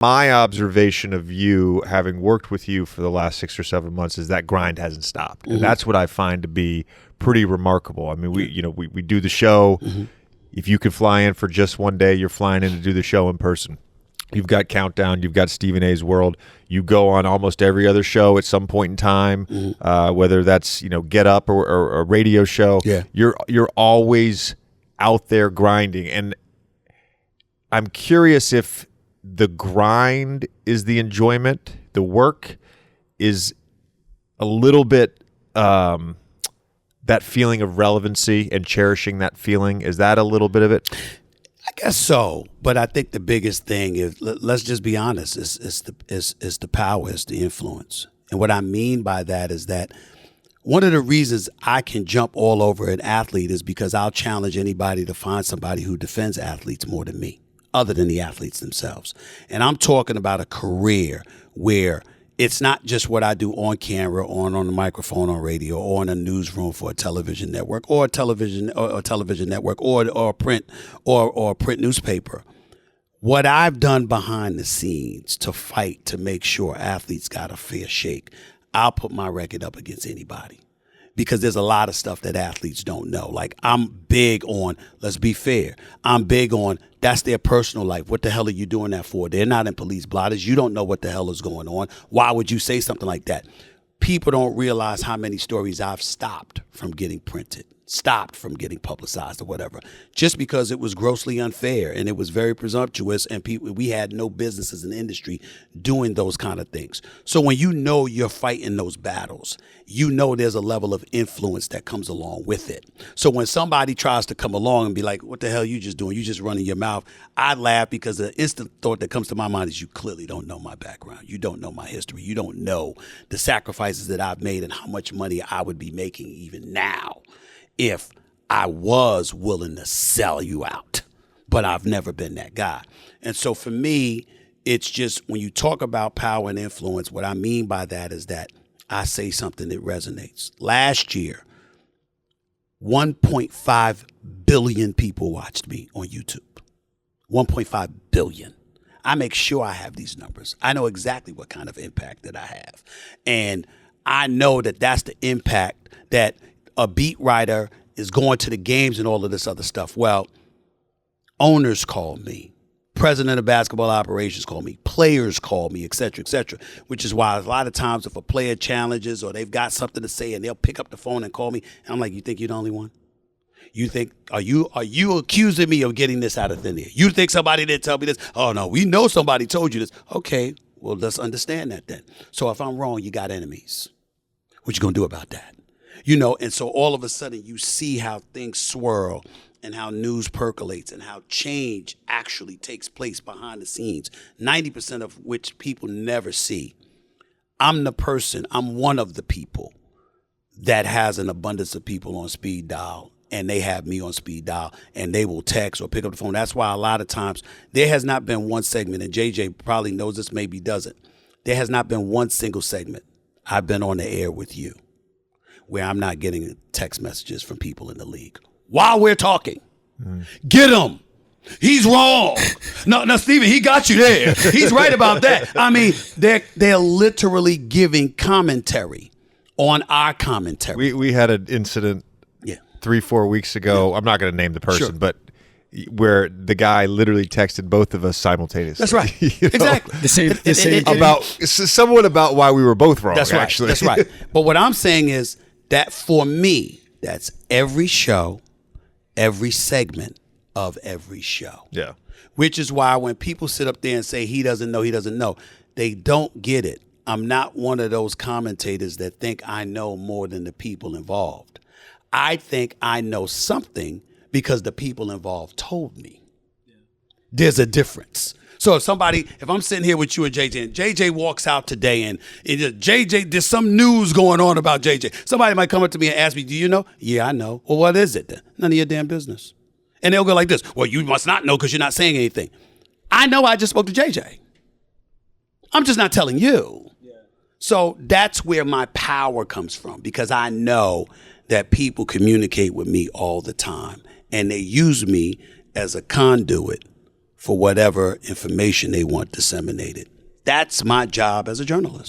My observation of you, having worked with you for the last 6 or 7 months, is that grind hasn't stopped. And that's what I find to be pretty remarkable. I mean, we do the show. If you can fly in for just one day, you're flying in to do the show in person. You've got Countdown. You've got Stephen A's World. You go on almost every other show at some point in time, whether that's Get Up or a radio show. Yeah. You're always out there grinding, and I'm curious if the grind is the enjoyment, the work is a little bit that feeling of relevancy and cherishing that feeling. Is that a little bit of it? I guess so, but I think the biggest thing is, let's just be honest, is the power, is the influence. And what I mean by that is that one of the reasons I can jump all over an athlete is because I'll challenge anybody to find somebody who defends athletes more than me, other than the athletes themselves. And I'm talking about a career where it's not just what I do on camera, on the microphone, on radio, or in a newsroom for a television network, or a television network, or print or print newspaper. What I've done behind the scenes to fight to make sure athletes got a fair shake, I'll put my record up against anybody. Because there's a lot of stuff that athletes don't know. Like, I'm big on, let's be fair. I'm big on, that's their personal life. What the hell are you doing that for? They're not in police blotters. You don't know what the hell is going on. Why would you say something like that? People don't realize how many stories I've stopped from getting printed, stopped from getting publicized or whatever, just because it was grossly unfair and it was very presumptuous, and we had no businesses in the industry doing those kind of things. So when you know you're fighting those battles, you know there's a level of influence that comes along with it. So when somebody tries to come along and be like, what the hell you just doing? You just running your mouth. I laugh, because the instant thought that comes to my mind is, you clearly don't know my background. You don't know my history. You don't know the sacrifices that I've made and how much money I would be making even now if I was willing to sell you out. But I've never been that guy. And so for me, it's just, when you talk about power and influence, what I mean by that is that I say something that resonates. Last year, 1.5 billion people watched me on YouTube. 1.5 billion. I make sure I have these numbers. I know exactly what kind of impact that I have. And I know that that's the impact that a beat writer is going to the games and all of this other stuff. Well, owners call me. President of basketball operations call me. Players call me, et cetera, which is why a lot of times if a player challenges or they've got something to say and they'll pick up the phone and call me, and I'm like, you think you're the only one? You think, are you accusing me of getting this out of thin air? You think somebody didn't tell me this? Oh, no, we know somebody told you this. Okay, well, let's understand that then. So if I'm wrong, you got enemies. What you gonna do about that? And so all of a sudden you see how things swirl and how news percolates and how change actually takes place behind the scenes, 90% of which people never see. I'm one of the people that has an abundance of people on speed dial, and they have me on speed dial, and they will text or pick up the phone. That's why a lot of times there has not been one segment, and JJ probably knows this, maybe doesn't. There has not been one single segment I've been on the air with you where I'm not getting text messages from people in the league while we're talking. Get him. He's wrong. No, Steven, he got you there. He's right about that. I mean, they're literally giving commentary on our commentary. We had an incident 3-4 weeks ago. I'm not going to name the person, but where the guy literally texted both of us simultaneously. That's right. Exactly. The same somewhat about why we were both wrong. That's right. Actually. That's right. But what I'm saying is that for me, that's every show, every segment of every show. Yeah. Which is why when people sit up there and say he doesn't know, they don't get it. I'm not one of those commentators that think I know more than the people involved. I think I know something because the people involved told me. Yeah. There's a difference. So if I'm sitting here with you and JJ walks out today and JJ, there's some news going on about JJ. Somebody might come up to me and ask me, do you know? Yeah, I know. Well, what is it then? None of your damn business. And they'll go like this. Well, you must not know because you're not saying anything. I know I just spoke to JJ. I'm just not telling you. Yeah. So that's where my power comes from, because I know that people communicate with me all the time and they use me as a conduit for whatever information they want disseminated. That's my job as a journalist.